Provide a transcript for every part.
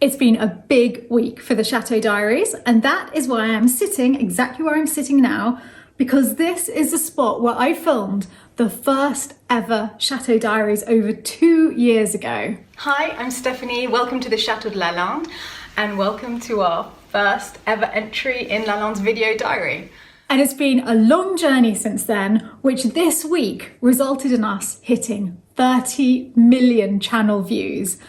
It's been a big week for the Chateau Diaries, and that is why I'm sitting exactly where I'm sitting now, because this is the spot where I filmed the first ever Chateau Diaries over 2 years ago. Hi, I'm Stephanie. Welcome to the Chateau de Lalande, and welcome to our first ever entry in Lalande's video diary. And it's been a long journey since then, which this week resulted in us hitting 30 million channel views.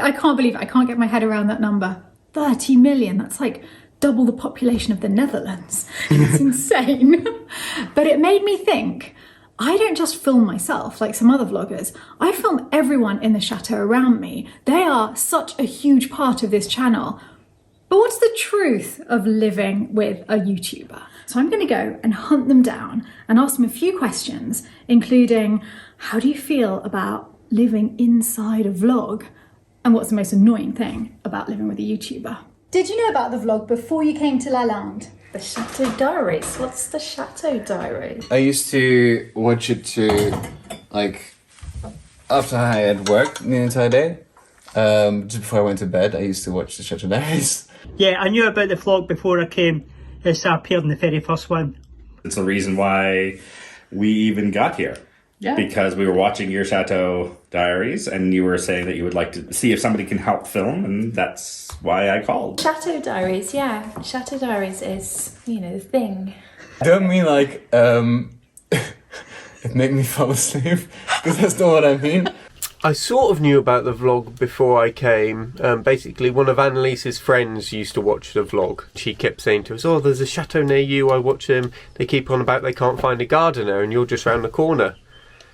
I can't believe it. I can't get my head around that number. 30 million, that's like double the population of the Netherlands. It's insane. But it made me think, I don't just film myself like some other vloggers. I film everyone in the chateau around me. They are such a huge part of this channel. But what's the truth of living with a YouTuber? So I'm going to go and hunt them down and ask them a few questions, including how do you feel about living inside a vlog? And what's the most annoying thing about living with a YouTuber? Did you know about the vlog before you came to Lalande? The Chateau Diaries? What's the Chateau Diaries? I used to watch it after I had worked the entire day. Just before I went to bed, I used to watch the Chateau Diaries. Yeah, I knew about the vlog before I came, so I appeared in the very first one. It's the reason why we even got here. Yeah. Because we were watching your Chateau Diaries and you were saying that you would like to see if somebody can help film, and that's why I called. Chateau Diaries, yeah. Chateau Diaries is, the thing. Don't mean like, it made me fall asleep, because that's not what I mean. I sort of knew about the vlog before I came. Basically, one of Annalise's friends used to watch the vlog. She kept saying to us, oh, there's a chateau near you, I watch them. They keep on about they can't find a gardener and you're just round the corner.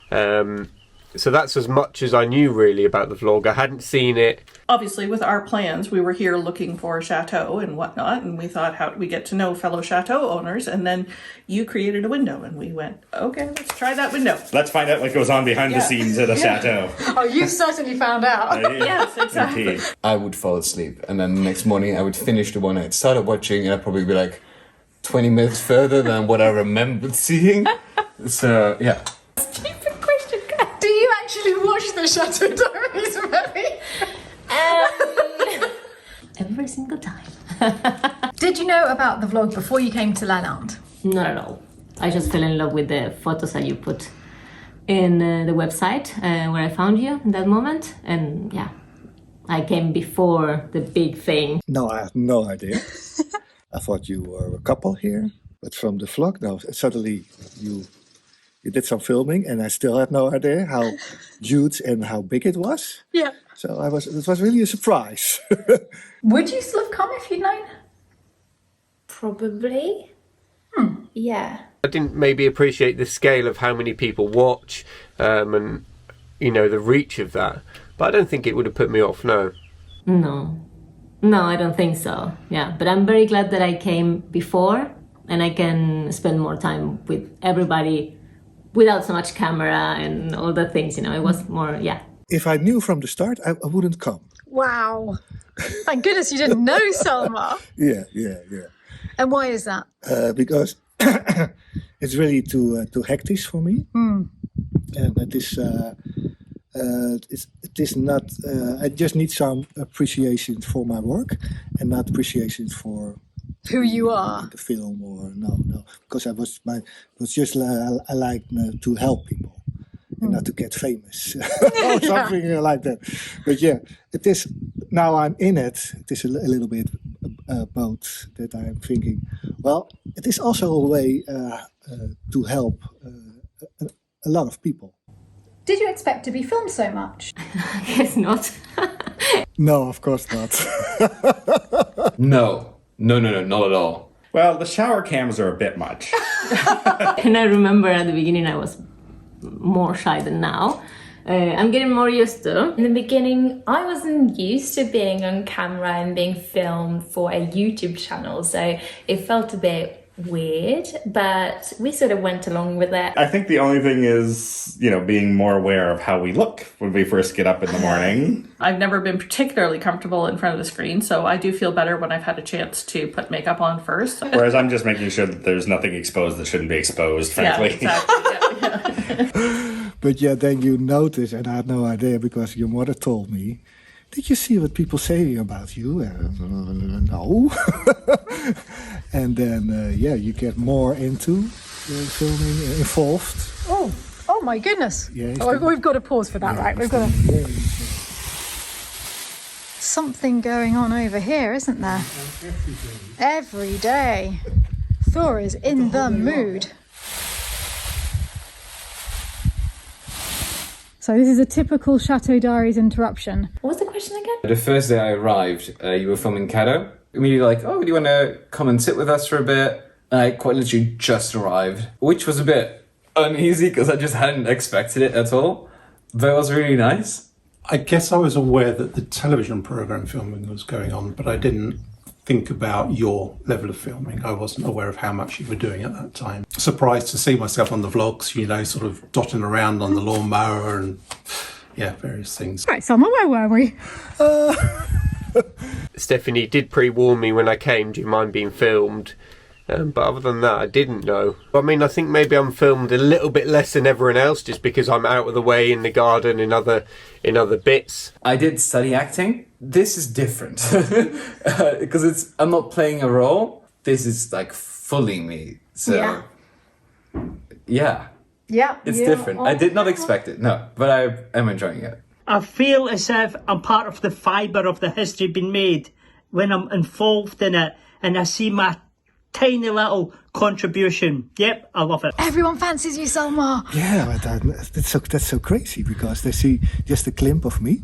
So that's as much as I knew really about the vlog. I hadn't seen it. Obviously, with our plans, we were here looking for a chateau and whatnot, and we thought, how do we get to know fellow chateau owners? And then you created a window, and we went, okay, let's try that window. Let's find out what goes on behind the scenes at a chateau. Oh, you certainly found out. Yes, exactly. Indeed. I would fall asleep, and then the next morning I would finish the one I had started watching, and I'd probably be like 20 minutes further than what I remembered seeing. So, yeah. Stupid question. Do you actually watch the Chateau Diaries, Mary? Every single time. Did you know about the vlog before you came to Lalande? Not at all. I just fell in love with the photos that you put in the website where I found you in that moment. And yeah, I came before the big thing. No, I had no idea. I thought you were a couple here, but from the vlog, no, suddenly you did some filming, and I still had no idea how huge and how big it was. Yeah. So it was really a surprise. Would you still have come if you'd known? Probably. Yeah. I didn't maybe appreciate the scale of how many people watch and, the reach of that. But I don't think it would have put me off, no. No, I don't think so. Yeah, but I'm very glad that I came before and I can spend more time with everybody without so much camera and all the things, it was more, yeah. If I knew from the start, I wouldn't come. Wow. Thank goodness you didn't know, Selma. Yeah. And why is that? Because it's really too hectic for me. And it is not, I just need some appreciation for my work and not appreciation for who you are. The film or no, because I like to help people and not to get famous or something like that. But yeah, it is, now I'm in it, it is a little bit about that I'm thinking, well, it is also a way to help a lot of people. Did you expect to be filmed so much? I guess not. No, of course not. No, not at all. Well, the shower cams are a bit much. And I remember at the beginning I was more shy than now. I'm getting more used to. In the beginning, I wasn't used to being on camera and being filmed for a YouTube channel, so it felt a bit weird, but we sort of went along with it. I think the only thing is, being more aware of how we look when we first get up in the morning. I've never been particularly comfortable in front of the screen, so I do feel better when I've had a chance to put makeup on first. Whereas I'm just making sure that there's nothing exposed that shouldn't be exposed, frankly. Yeah, exactly. Yeah. But yeah, then you notice, and I had no idea because your mother told me, did you see what people say about you? No. And then, you get more into filming, involved. Oh my goodness. Yeah, We've got to pause for that, right? We've got to... Something going on over here, isn't there? Every day. Thor is in the mood. So this is a typical Chateau Diaries interruption. What was the question again? The first day I arrived, you were filming Chateau. Immediately like, oh, do you want to come and sit with us for a bit? And I quite literally just arrived, which was a bit uneasy because I just hadn't expected it at all. But it was really nice. I guess I was aware that the television programme filming was going on, but I didn't think about your level of filming. I wasn't aware of how much you were doing at that time. Surprised to see myself on the vlogs, sort of dotting around on the lawnmower and, various things. Right, Summer, where were we? Stephanie did pre-warn me when I came, do you mind being filmed? But other than that, I didn't know. I mean, I think maybe I'm filmed a little bit less than everyone else just because I'm out of the way in the garden, in other bits. I did study acting. This is different because I'm not playing a role. This is like fully me. So yeah, it's different. I did not expect it, no, but I am enjoying it. I feel as if I'm part of the fibre of the history being made when I'm involved in it and I see my tiny little contribution. Yep, I love it. Everyone fancies you, Selma. Yeah, but that's so crazy because they see just a glimpse of me.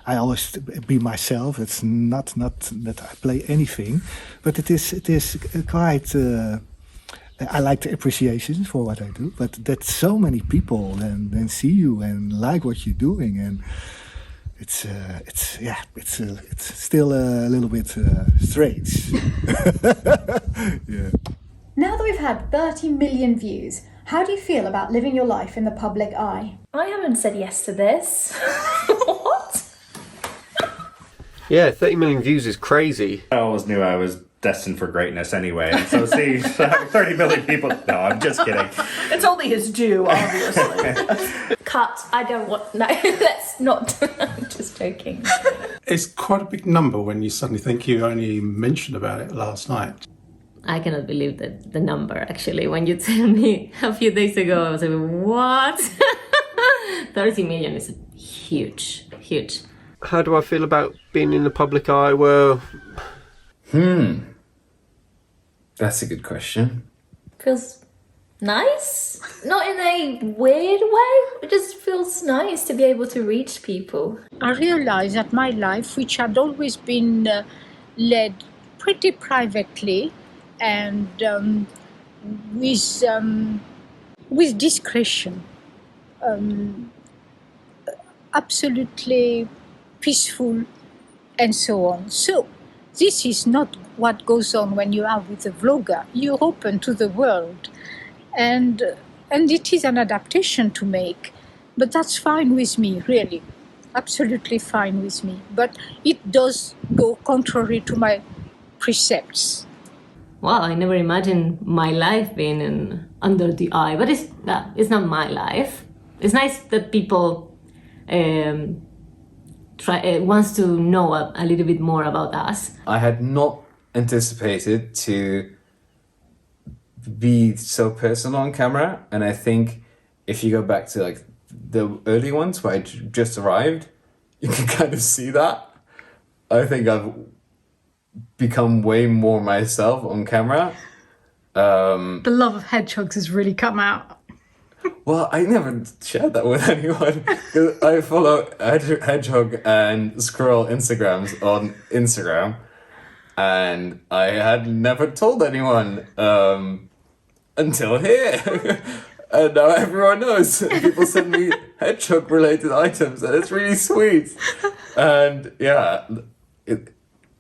I always be myself. It's not that I play anything, but it is quite. I like the appreciation for what I do, but that so many people then see you and like what you're doing, and it's still a little bit strange. Yeah. Now that we've had 30 million views, how do you feel about living your life in the public eye? I haven't said yes to this. What? Yeah, 30 million views is crazy. I always knew I was destined for greatness anyway. And so see, 30 million people. No, I'm just kidding. It's only his due, obviously. Cut. I don't want... No, let's not. I'm just joking. It's quite a big number when you suddenly think you only mentioned about it last night. I cannot believe the number, actually. When you tell me a few days ago, I was like, what? 30 million is huge, huge. How do I feel about being in the public eye? Well... That's a good question. Feels nice? Not in a weird way. It just feels nice to be able to reach people. I realized that my life, which had always been led pretty privately and with discretion, absolutely peaceful and so on. So this is not what goes on when you are with a vlogger. You're open to the world, and it is an adaptation to make, but that's fine with me, really, absolutely fine with me. But it does go contrary to my precepts. Wow, I never imagined my life being under the eye, but it's not my life. It's nice that people wants to know a little bit more about us. I had not anticipated to be so personal on camera, and I think if you go back to like the early ones where I just arrived, you can kind of see that. I think I've become way more myself on camera. The love of hedgehogs has really come out. Well, I never shared that with anyone. 'Cause I follow hedgehog and squirrel Instagrams on Instagram, and I had never told anyone until here. And now everyone knows. People send me hedgehog-related items, and it's really sweet. And yeah,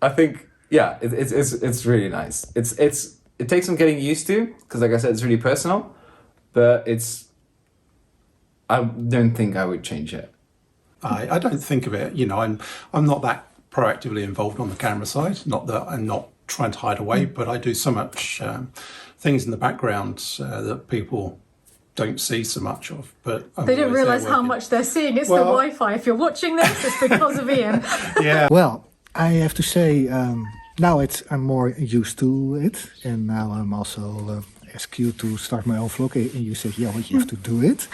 I think it's really nice. It takes some getting used to because, like I said, it's really personal, but I don't think I would change it. I don't think of it. I'm not that proactively involved on the camera side. Not that I'm not trying to hide away, but I do so much things in the background that people don't see so much of. But They don't otherwise realise they're how working. much they're seeing. It's the Well- Wi-Fi. If you're watching this, it's because of Ian. Yeah. Well, I have to say, now I'm more used to it, and now I'm also asked you to start my own vlog, and you said, yeah, well, you have to do it.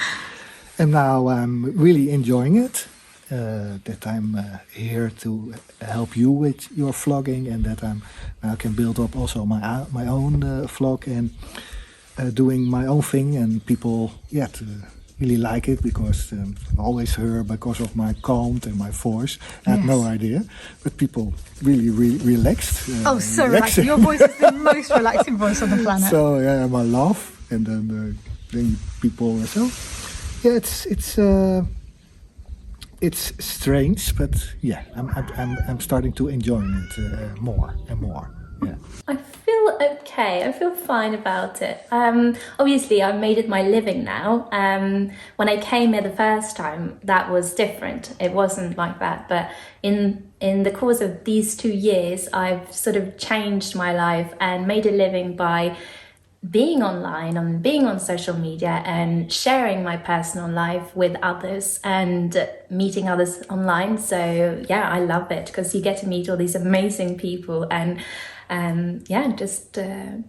And now I'm really enjoying it, that I'm here to help you with your vlogging, and that I can build up also my own vlog and doing my own thing, and people, really like it because I always heard because of my calm and my voice. I had no idea, but people really relaxed. Oh, so relaxing. Your voice is the most relaxing voice on the planet. So yeah, my laugh, and then people. So yeah, it's strange, but yeah, I'm starting to enjoy it more and more. Yeah. I feel okay. I feel fine about it. Obviously, I've made it my living now. When I came here the first time, that was different. It wasn't like that. But in the course of these 2 years, I've sort of changed my life and made a living by being online and being on social media and sharing my personal life with others and meeting others online. So yeah, I love it because you get to meet all these amazing people and just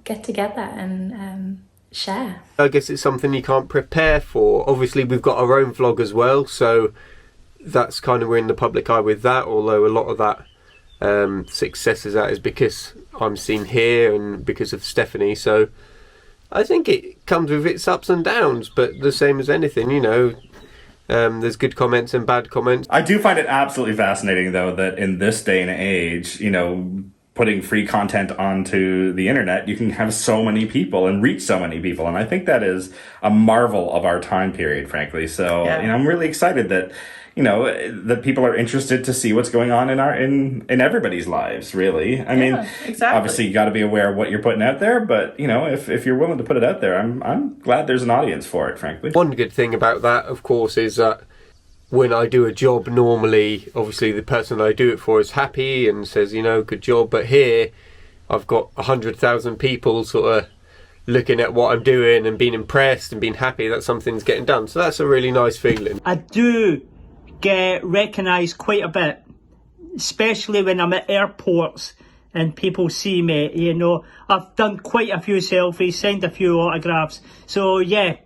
get together and share. I guess it's something you can't prepare for. Obviously, we've got our own vlog as well, so that's kind of, we're in the public eye with that, although a lot of that success is because I'm seen here and because of Stephanie. So I think it comes with its ups and downs, but the same as anything, there's good comments and bad comments. I do find it absolutely fascinating, though, that in this day and age, putting free content onto the internet, you can have so many people and reach so many people. And I think that is a marvel of our time period, frankly. So, I'm really excited that, that people are interested to see what's going on in everybody's lives, really. I mean, exactly. Obviously you got to be aware of what you're putting out there, but, if you're willing to put it out there, I'm glad there's an audience for it, frankly. One good thing about that, of course, is that when I do a job, normally, obviously, the person I do it for is happy and says, good job. But here, I've got 100,000 people sort of looking at what I'm doing and being impressed and being happy that something's getting done. So that's a really nice feeling. I do get recognised quite a bit, especially when I'm at airports and people see me. I've done quite a few selfies, signed a few autographs. So yeah,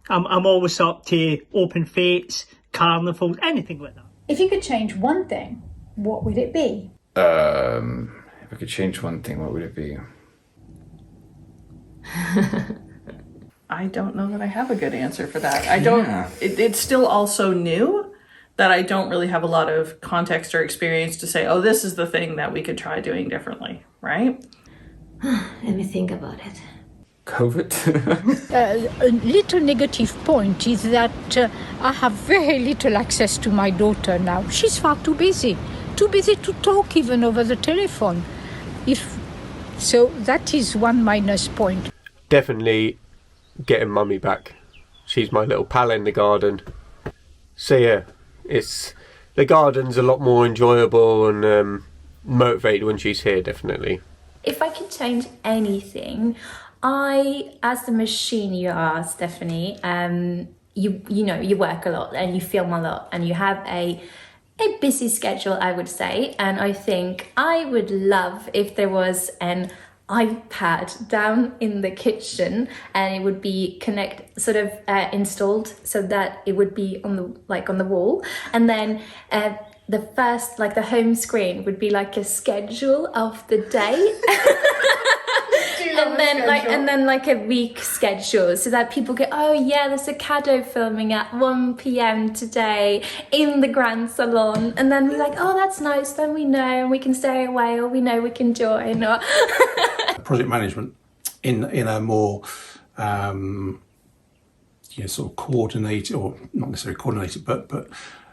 I'm always up to open fates, carnivals, anything like that. If you could change one thing, what would it be? If I could change one thing, what would it be? I don't know that I have a good answer for that. I don't. It's still also new that I don't really have a lot of context or experience to say, oh, this is the thing that we could try doing differently, right? Let me think about it. COVID? A little negative point is that I have very little access to my daughter now. She's far too busy to talk even over the telephone. So that is one minus point. Definitely getting mummy back. She's my little pal in the garden. So yeah, the garden's a lot more enjoyable and motivated when she's here, definitely. If I could change anything, as the machine you are, Stephanie, you work a lot and you film a lot and you have a busy schedule, I would say. And I think I would love if there was an iPad down in the kitchen and it would be installed so that it would be on the wall, and then the first, the home screen would be like a schedule of the day. And then a week schedule so that people go, oh yeah, there's a Chateau filming at 1 p.m. today in the Grand Salon, and then we're like, oh, that's nice, then we know and we can stay away, or we know we can join. Or project management in a more sort of coordinated, or not necessarily coordinated, but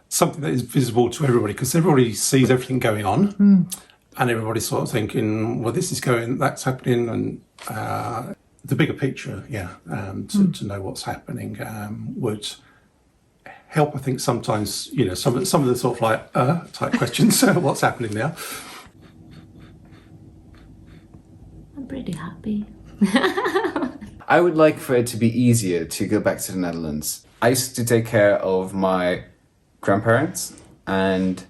something that is visible to everybody, because everybody sees everything going on. And everybody's sort of thinking, well, this is going, that's happening, and the bigger picture, to know what's happening would help. I think sometimes, some of the sort of type questions, what's happening now? I'm pretty happy. I would like for it to be easier to go back to the Netherlands. I used to take care of my grandparents, and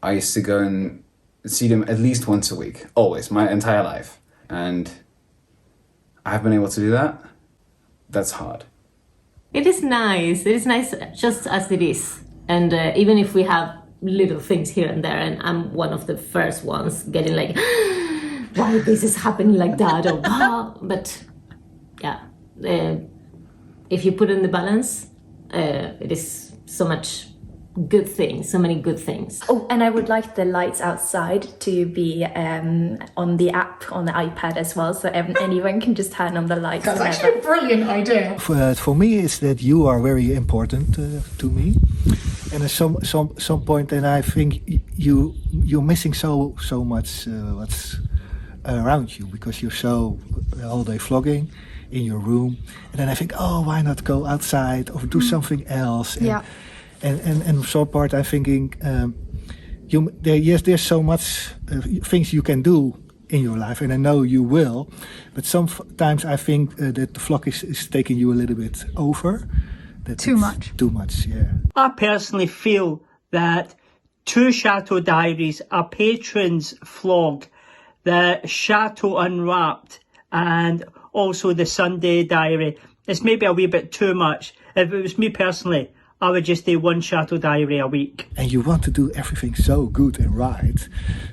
I used to go and see them at least once a week, always, my entire life. And I have been able to do that. That's hard. It is nice. It is nice just as it is. And even if we have little things here and there, and I'm one of the first ones getting like, why this is happening like that, or wow. But yeah, if you put in the balance, it is so much good things, so many good things. Oh, and I would like the lights outside to be on the app on the iPad as well, so anyone can just turn on the lights. That's actually a brilliant idea. For me, is that you are very important to me, and at some point, and I think you're missing so much what's around you, because you're so all day vlogging in your room, and then I think, oh, why not go outside or do something else? And, Yeah. And some part I'm thinking, there's so much things you can do in your life, and I know you will, but sometimes I think that the vlog is taking you a little bit over. Too much. Too much, yeah. I personally feel that two Chateau Diaries, a patron's vlog, the Chateau Unwrapped, and also the Sunday Diary, is maybe a wee bit too much. If it was me personally, I would just do one Chateau Diary a week. And you want to do everything so good and right,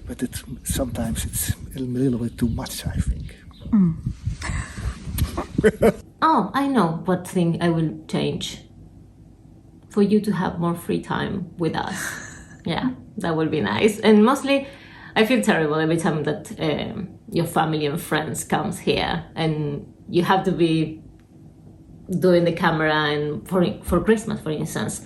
but sometimes it's a little bit too much, I think. Oh, I know what thing I will change. For you to have more free time with us. Yeah, that would be nice. And mostly, I feel terrible every time that your family and friends comes here, and you have to be doing the camera. And for Christmas, for instance,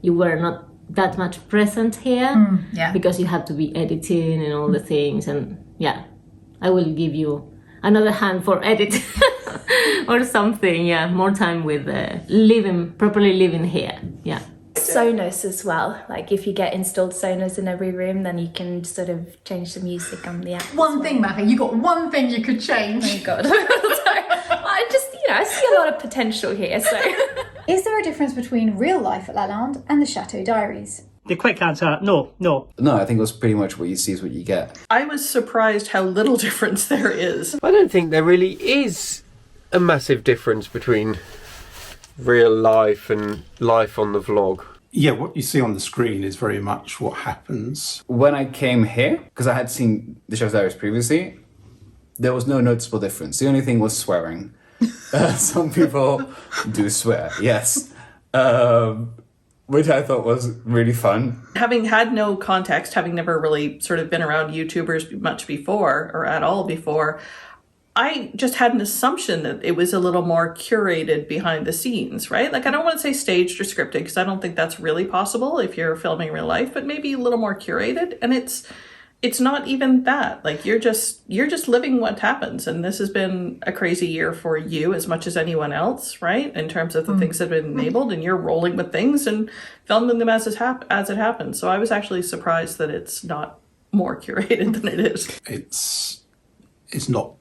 you were not that much present here because you had to be editing and all the things. And yeah, I will give you another hand for edit or something. Yeah, more time with properly living here. Yeah. Sonos as well. Like if you get installed Sonos in every room, then you can sort of change the music on the app. One thing, Maggie, you got one thing you could change. Oh God. I just, I see a lot of potential here, so. Is there a difference between real life at Lalande and the Chateau Diaries? The quick answer, no. No, I think it was pretty much what you see is what you get. I was surprised how little difference there is. I don't think there really is a massive difference between real life and life on the vlog. Yeah, what you see on the screen is very much what happens. When I came here, because I had seen the Chateau Diaries previously, there was no noticeable difference. The only thing was swearing. Some people do swear, yes. Which I thought was really fun. Having had no context, having never really sort of been around YouTubers much before, or at all before, I just had an assumption that it was a little more curated behind the scenes, right? Like, I don't want to say staged or scripted, because I don't think that's really possible if you're filming real life, but maybe a little more curated. And it's not even that. Like, you're just living what happens. And this has been a crazy year for you as much as anyone else, right? In terms of the things that have been enabled, and you're rolling with things and filming them as it happens. So I was actually surprised that it's not more curated than it is. It's not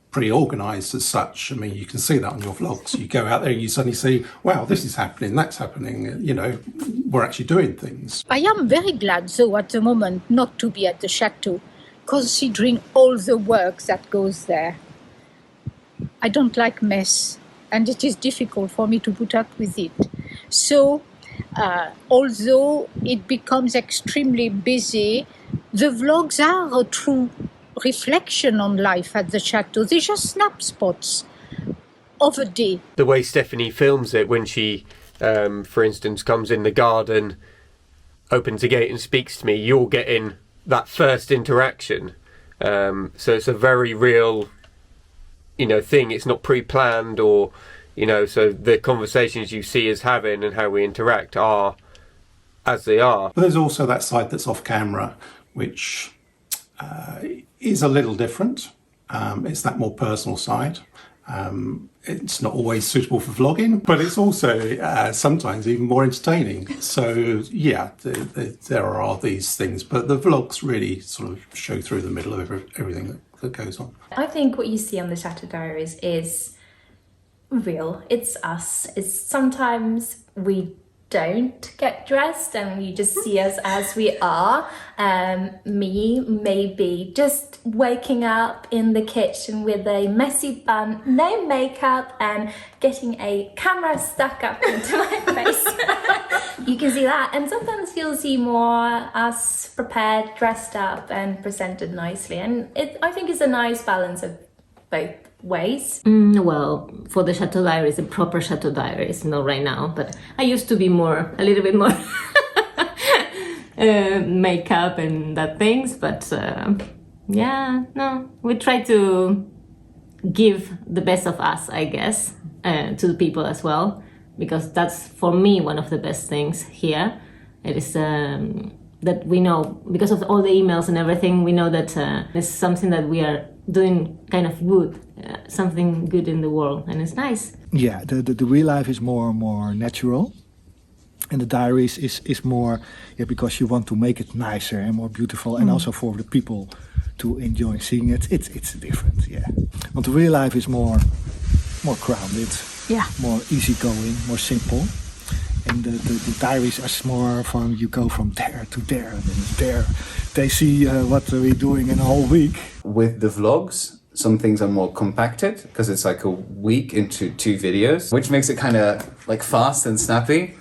pretty organised as such. I mean, you can see that on your vlogs. You go out there and you suddenly see, wow, this is happening, that's happening. You know, we're actually doing things. I am very glad, though, at the moment, not to be at the chateau, considering all the work that goes there. I don't like mess, and it is difficult for me to put up with it. So, although it becomes extremely busy, the vlogs are a true reflection on life at the chateau. They're just snapshots of a day. The way Stephanie films it when she, for instance, comes in the garden, opens a gate and speaks to me, you're getting that first interaction. So it's a very real, thing. It's not pre-planned or, so the conversations you see us having and how we interact are as they are. But there's also that side that's off camera, which is a little different. It's that more personal side. It's not always suitable for vlogging, but it's also sometimes even more entertaining. So yeah, there are these things, but the vlogs really sort of show through the middle of everything that goes on. I think what you see on the Chateau Diaries is real. It's us. It's sometimes we don't get dressed and you just see us as we are. Me, maybe just waking up in the kitchen with a messy bun, no makeup, and getting a camera stuck up into my face. You can see that. And sometimes you'll see more us prepared, dressed up, and presented nicely. And I think it's a nice balance of both ways. Well, for the Chateau Diaries, the proper Chateau Diaries, not right now, but I used to be a little bit more makeup and that things, but we try to give the best of us, I guess, to the people as well, because that's for me one of the best things here. It is that we know, because of all the emails and everything, we know that it's something that we are doing kind of good, something good in the world, and it's nice. Yeah, the real life is more natural, and the diaries is more, because you want to make it nicer and more beautiful, and also for the people to enjoy seeing it. It's different, yeah. But the real life is more grounded, more easygoing, more simple. And the diaries are more from, you go from there to there, and then there they see what we're doing in a whole week. With the vlogs, some things are more compacted because it's like a week into 2 videos, which makes it kind of like fast and snappy.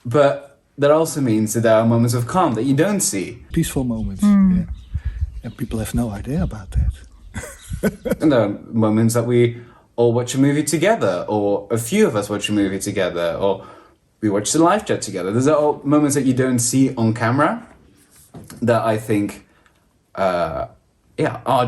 But that also means that there are moments of calm that you don't see. Peaceful moments, yeah. And people have no idea about that. And there are moments that we all watch a movie together, or a few of us watch a movie together, or we watch the live chat together. There's all moments that you don't see on camera that I think are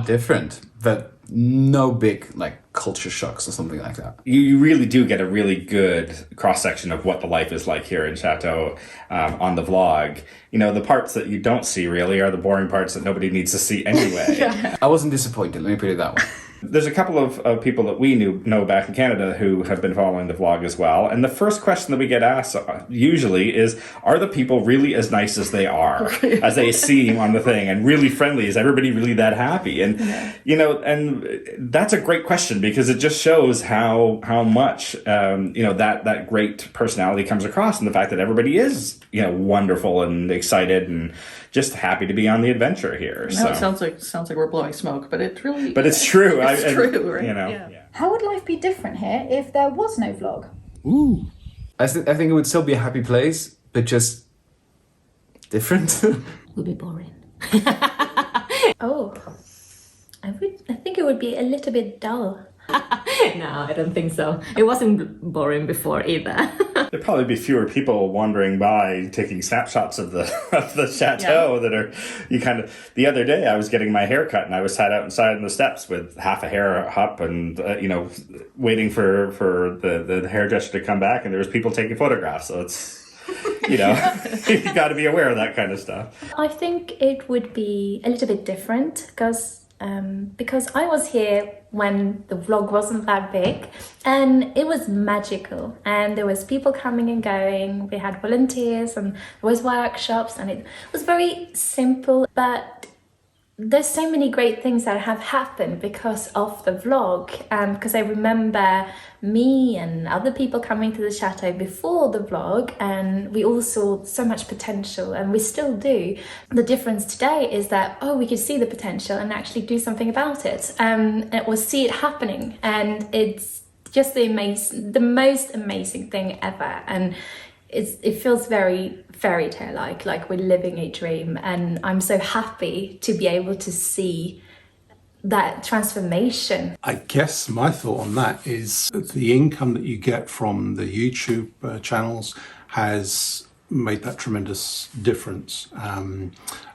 different, but no big like culture shocks or something like that. You really do get a really good cross-section of what the life is like here in Chateau on the vlog. You know, the parts that you don't see really are the boring parts that nobody needs to see anyway. I wasn't disappointed, let me put it that way. There's a couple of people that we know back in Canada who have been following the vlog as well. And the first question that we get asked usually is, are the people really as nice as they are, as they seem on the thing, and really friendly? Is everybody really that happy? And, you know, and that's a great question, because it just shows how much, that great personality comes across, and the fact that everybody is, wonderful and excited and just happy to be on the adventure here. No, it sounds like we're blowing smoke, but it's really... But it's true. It's true, right? Yeah. How would life be different here if there was no vlog? Ooh. I think it would still be a happy place, but just different. Would be boring. Oh, I think it would be a little bit dull. No, I don't think so. It wasn't boring before either. There'd probably be fewer people wandering by taking snapshots of the chateau that are the other day I was getting my hair cut and I was sat outside on the steps with half a hair up and waiting for the hairdresser to come back, and there was people taking photographs. So it's you got to be aware of that kind of stuff. I think it would be a little bit different because I was here when the vlog wasn't that big, and it was magical, and there was people coming and going. We had volunteers and there was workshops, and it was very simple, but there's so many great things that have happened because of the vlog, because I remember me and other people coming to the chateau before the vlog, and we all saw so much potential, and we still do. The difference today is that we could see the potential and actually do something about it, or see it happening, and it's just the most amazing thing ever, and it feels very fairy tale like we're living a dream, and I'm so happy to be able to see that transformation. I guess my thought on that is the income that you get from the YouTube channels has made that tremendous difference.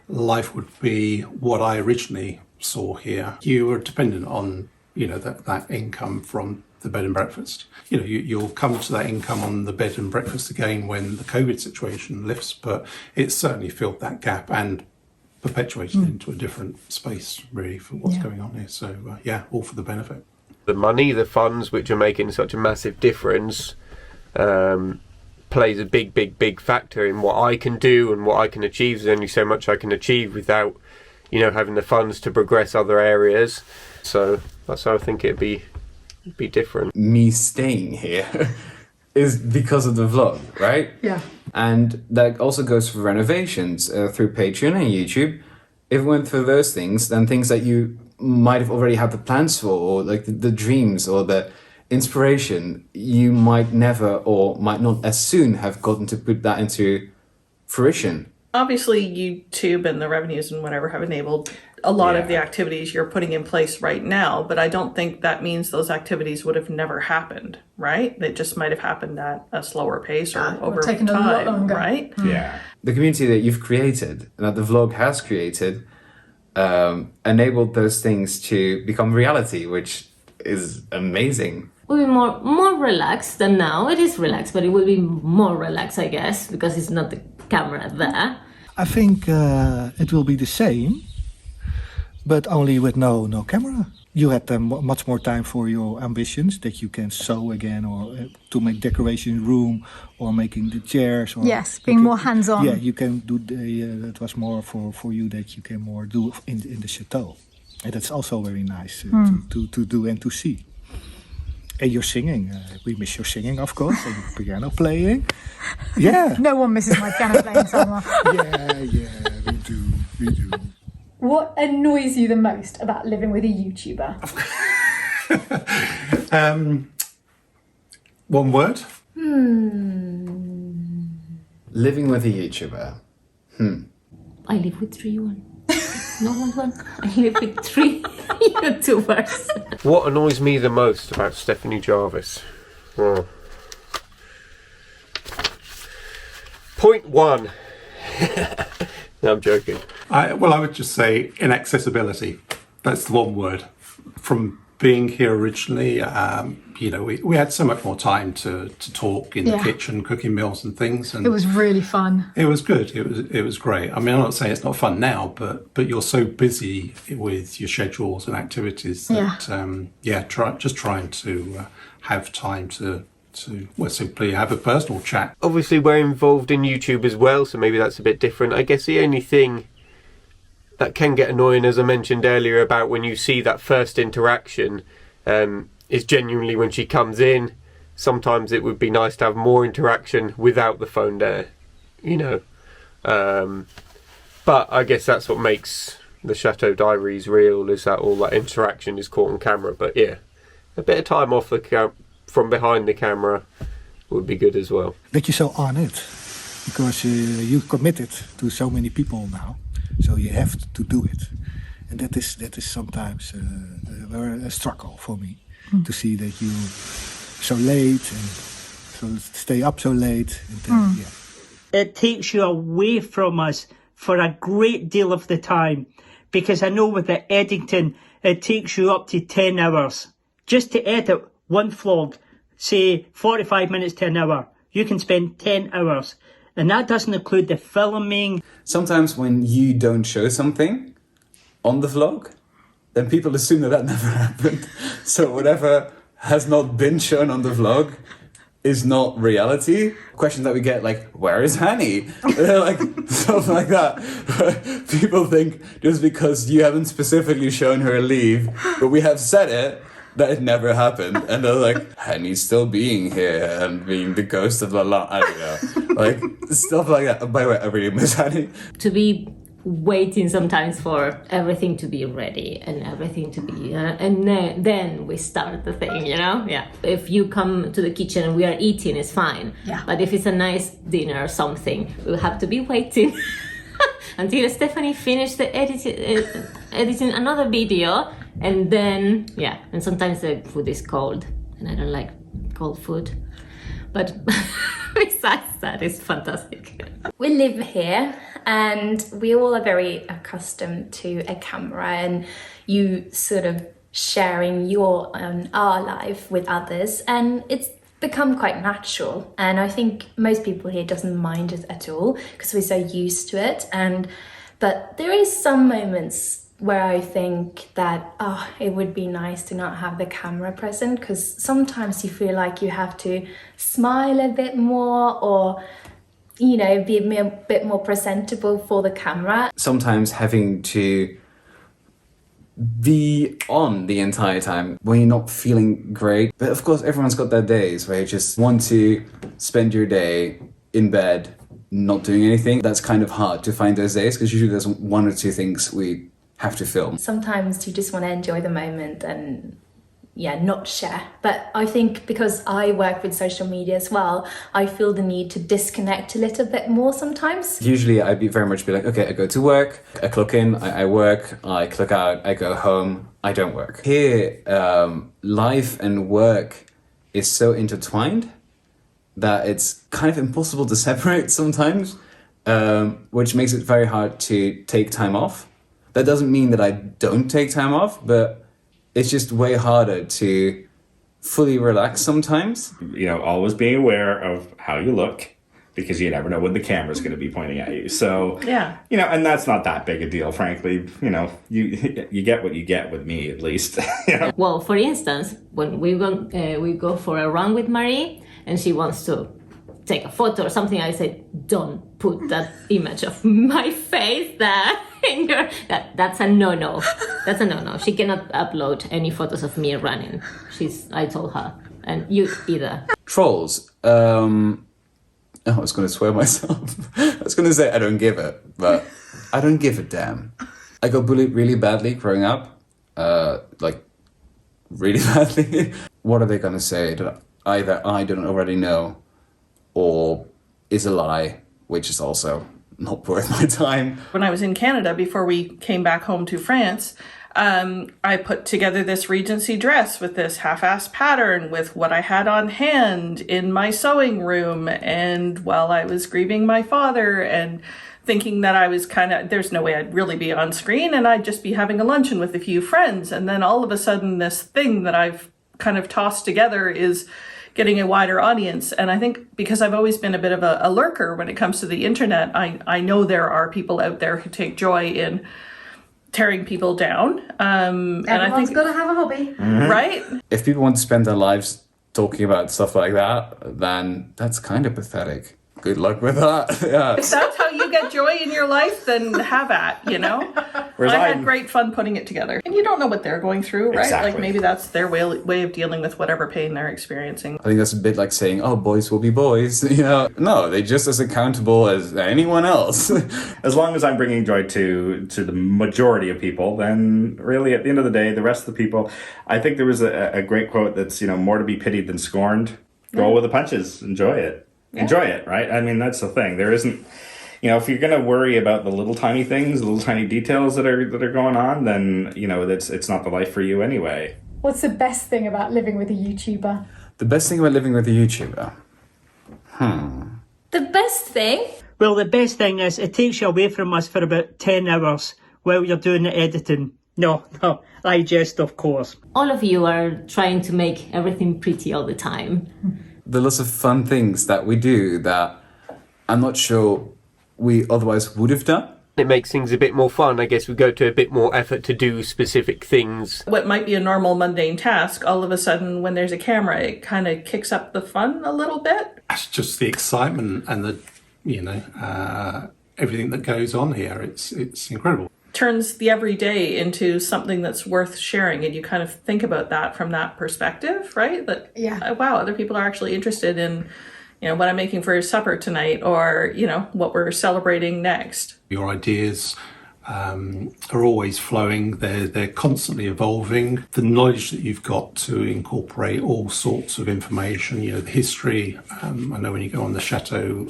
Life would be what I originally saw here. You were dependent on that income from the bed and breakfast. You'll come to that income on the bed and breakfast again when the COVID situation lifts, but it's certainly filled that gap and perpetuated into a different space really for what's going on here. So all for the benefit. The money, the funds which are making such a massive difference plays a big factor in what I can do and what I can achieve. There's only so much I can achieve without having the funds to progress other areas. So that's how I think it'd be be different. Me staying here is because of the vlog, right? Yeah. And that also goes for renovations through Patreon and YouTube. If it went through those things, then things that you might have already had the plans for, or like the dreams or the inspiration, you might never or might not as soon have gotten to put that into fruition. Obviously, YouTube and the revenues and whatever have enabled a lot of the activities you're putting in place right now, but I don't think that means those activities would have never happened, right? They just might have happened at a slower pace or over taken time, a lot longer. right? Yeah. The community that you've created, and that the vlog has created, enabled those things to become reality, which is amazing. Will be more relaxed than now. It is relaxed, but it will be more relaxed, I guess, because it's not the camera there. I think it will be the same, but only with no camera. You had much more time for your ambitions, that you can sew again, or to make decoration room, or making the chairs. Or Yes, being more hands-on. Yeah, you can do that was more for you, that you can more do in the chateau, and that's also very nice to do and to see. And you're singing. We miss your singing, of course, and your piano playing. Yeah. No one misses my piano playing, Salma. Yeah, we do. What annoys you the most about living with a YouTuber? One word? Living with a YouTuber. I live with 3 1. No one. I live with 3 YouTubers. What annoys me the most about Stephanie Jarvis? Oh. Point 1. No, I'm joking. I would just say inaccessibility. That's the one word. From being here originally, we had so much more time to talk in the kitchen, cooking meals and things. And It was really fun. it was good. It was great. I mean, I'm not saying it's not fun now, but you're so busy with your schedules and activities that trying to have time to simply have a personal chat. Obviously, we're involved in YouTube as well, so maybe that's a bit different. I guess the only thing that can get annoying, as I mentioned earlier, about when you see that first interaction, is genuinely when she comes in. Sometimes it would be nice to have more interaction without the phone there, But I guess that's what makes the Chateau Diaries real, is that all that interaction is caught on camera. But yeah, a bit of time off from behind the camera would be good as well. That you're so on it, because you committed to so many people now, so you have to do it, and that is sometimes a struggle for me to see that you so late and so stay up so late. And then, It takes you away from us for a great deal of the time, because I know with the editing, it takes you up to 10 hours just to edit one vlog. Say 45 minutes to an hour, you can spend 10 hours. And that doesn't include the filming. Sometimes when you don't show something on the vlog, then people assume that never happened. So whatever has not been shown on the vlog is not reality. Questions that we get, like, where is Hanny? Like, stuff like that. People think just because you haven't specifically shown her leave, but we have said it, that it never happened. And they're like, Henny's still being here and being the ghost of Lalander. I don't know. Like, stuff like that. By the way, I really miss Henny. To be waiting sometimes for everything to be ready and everything to be... and then we start the thing, Yeah. If you come to the kitchen and we are eating, it's fine. Yeah. But if it's a nice dinner or something, we'll have to be waiting until Stephanie finished the editing another video. And then, and sometimes the food is cold, and I don't like cold food. But besides that, it's fantastic. We live here and we all are very accustomed to a camera and you sort of sharing our life with others, and it's become quite natural. And I think most people here doesn't mind it at all because we're so used to it. But there is some moments where I think that, it would be nice to not have the camera present, because sometimes you feel like you have to smile a bit more or, be a bit more presentable for the camera. Sometimes having to be on the entire time when you're not feeling great. But of course, everyone's got their days where you just want to spend your day in bed, not doing anything. That's kind of hard to find those days because usually there's one or two things we have to film. Sometimes you just want to enjoy the moment and not share. But I think because I work with social media as well, I feel the need to disconnect a little bit more sometimes. Usually I'd very much be like, okay, I go to work, I clock in, I work, I clock out, I go home, I don't work. Here, life and work is so intertwined that it's kind of impossible to separate sometimes, which makes it very hard to take time off. That doesn't mean that I don't take time off, but it's just way harder to fully relax sometimes. Always being aware of how you look, because you never know when the camera's going to be pointing at you. So, Yeah. And that's not that big a deal, frankly. You get what you get with me, at least. Well, for instance, when we go for a run with Marie and she wants to take a photo or something, I say, don't put that image of my face there in your... That's a no-no. That's a no-no. She cannot upload any photos of me running. I told her. And you either. Trolls. I was going to swear myself. I was going to say I don't give it, but I don't give a damn. I got bullied really badly growing up. Really badly. What are they going to say that either I don't already know or is a lie, which is also not worth my time. When I was in Canada, before we came back home to France, I put together this Regency dress with this half-assed pattern with what I had on hand in my sewing room, and while I was grieving my father and thinking that I was there's no way I'd really be on screen and I'd just be having a luncheon with a few friends. And then all of a sudden this thing that I've kind of tossed together is getting a wider audience. And I think because I've always been a bit of a lurker when it comes to the internet, I know there are people out there who take joy in tearing people down. And I think got to have a hobby. Right? If people want to spend their lives talking about stuff like that, then that's kind of pathetic. Good luck with that. Yeah. If that's how you get joy in your life, then have at, Whereas I had great fun putting it together. And you don't know what they're going through, right? Exactly. Like maybe that's their way of dealing with whatever pain they're experiencing. I think that's a bit like saying, oh, boys will be boys. No, they're just as accountable as anyone else. As long as I'm bringing joy to the majority of people, then really at the end of the day, the rest of the people, I think there was a great quote that's, more to be pitied than scorned. Roll with the punches. Enjoy it. Yeah. Enjoy it, right? I mean, that's the thing. There isn't, if you're going to worry about the little tiny things, the little tiny details that are going on, then, it's not the life for you anyway. What's the best thing about living with a YouTuber? The best thing about living with a YouTuber? The best thing? Well, the best thing is it takes you away from us for about 10 hours while you're doing the editing. No, I jest, of course. All of you are trying to make everything pretty all the time. The lots of fun things that we do that I'm not sure we otherwise would have done. It makes things a bit more fun. I guess we go to a bit more effort to do specific things. What might be a normal mundane task, all of a sudden when there's a camera, it kind of kicks up the fun a little bit. That's just the excitement and the, everything that goes on here. It's incredible. Turns the everyday into something that's worth sharing, and you kind of think about that from that perspective, right? That wow, other people are actually interested in what I'm making for supper tonight, or what we're celebrating next. Your ideas are always flowing. They're constantly evolving. The knowledge that you've got to incorporate all sorts of information, the history. I know when you go on the chateau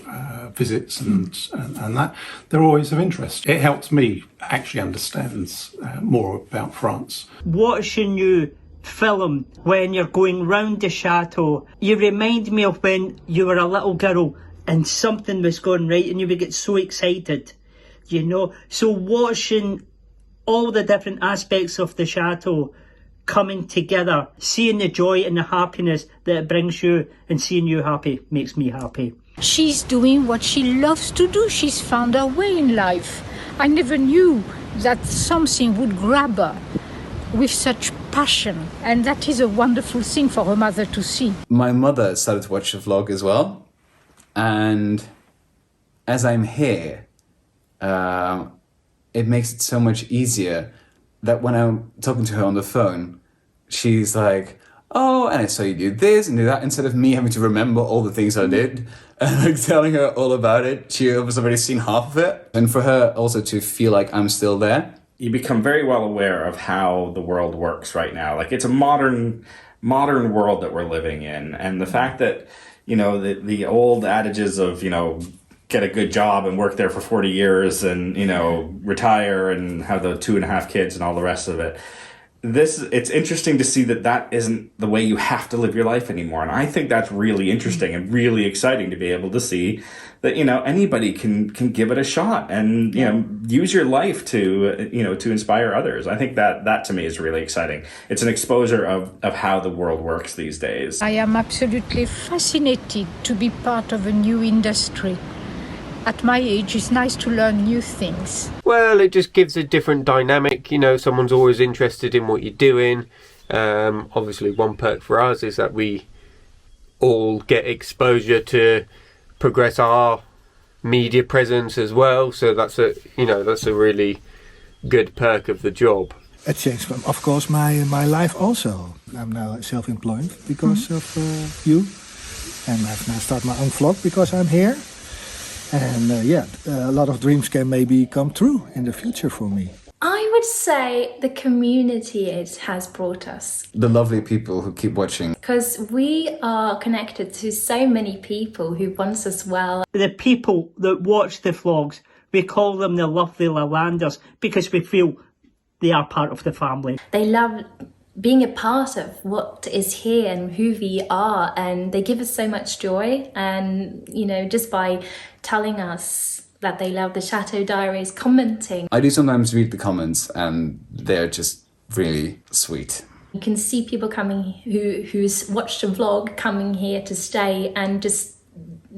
visits and that, they're always of interest. It helps me actually understand more about France. Watching you film when you're going round the chateau, you remind me of when you were a little girl and something was going right and you would get so excited. So watching all the different aspects of the chateau coming together, seeing the joy and the happiness that it brings you, and seeing you happy makes me happy. She's doing what she loves to do. She's found her way in life. I never knew that something would grab her with such passion, and that is a wonderful thing for her mother to see. My mother started to watch the vlog as well, and as I'm here, it makes it so much easier that when I'm talking to her on the phone, she's like, oh, and I saw you do this and do that, instead of me having to remember all the things I did and like telling her all about it. She was already seen half of it. And for her also to feel like I'm still there. You become very well aware of how the world works right now. Like, it's a modern world that we're living in. And the fact that, you know, the old adages of, you know, get a good job and work there for 40 years and, you know, retire and have the 2.5 kids and all the rest of it. It's interesting to see that isn't the way you have to live your life anymore. And I think that's really interesting and really exciting to be able to see that, you know, anybody can give it a shot and, you know, use your life to, you know, to inspire others. I think that to me is really exciting. It's an exposure of how the world works these days. I am absolutely fascinated to be part of a new industry. At my age, it's nice to learn new things. Well, it just gives a different dynamic. You know, someone's always interested in what you're doing. Obviously, one perk for us is that we all get exposure to progress our media presence as well. So that's a really good perk of the job. It changed, of course, my life also. I'm now self-employed because of you. And I've now started my own vlog because I'm here. And a lot of dreams can maybe come true in the future for me. I would say the community it has brought us. The lovely people who keep watching. Because we are connected to so many people who want us well. The people that watch the vlogs, we call them the lovely Lalanders because we feel they are part of the family. They love being a part of what is here and who we are, and they give us so much joy. And, you know, just by telling us that they love the Chateau Diaries, commenting. I do sometimes read the comments and they're just really sweet. You can see people coming who's watched a vlog coming here to stay and just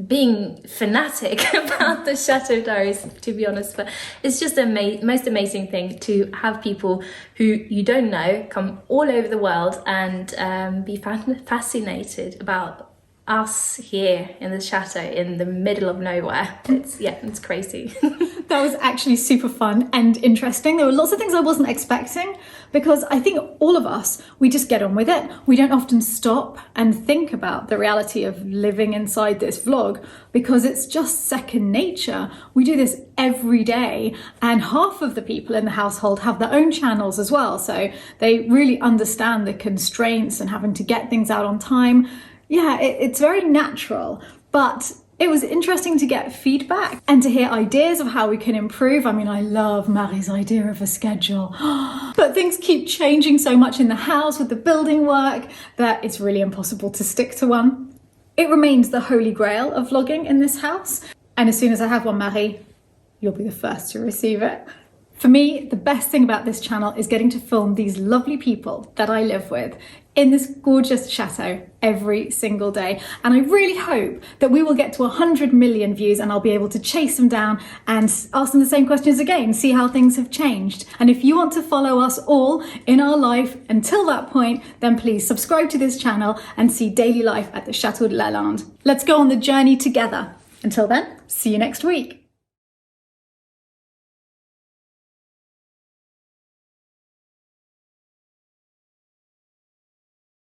being fanatic about the Chateau Diaries, to be honest. But it's just the most amazing thing to have people who you don't know come all over the world and be fascinated about us here in the chateau in the middle of nowhere. It's crazy. That was actually super fun and interesting. There were lots of things I wasn't expecting because I think all of us, we just get on with it. We don't often stop and think about the reality of living inside this vlog because it's just second nature. We do this every day, and half of the people in the household have their own channels as well. So they really understand the constraints and having to get things out on time. Yeah, it's very natural, but it was interesting to get feedback and to hear ideas of how we can improve. I mean, I love Marie's idea of a schedule, but things keep changing so much in the house with the building work that it's really impossible to stick to one. It remains the holy grail of vlogging in this house. And as soon as I have one, Marie, you'll be the first to receive it. For me, the best thing about this channel is getting to film these lovely people that I live with in this gorgeous chateau every single day. And I really hope that we will get to 100 million views and I'll be able to chase them down and ask them the same questions again, see how things have changed. And if you want to follow us all in our life until that point, then please subscribe to this channel and see daily life at the Chateau de Lalande. Let's go on the journey together. Until then, see you next week.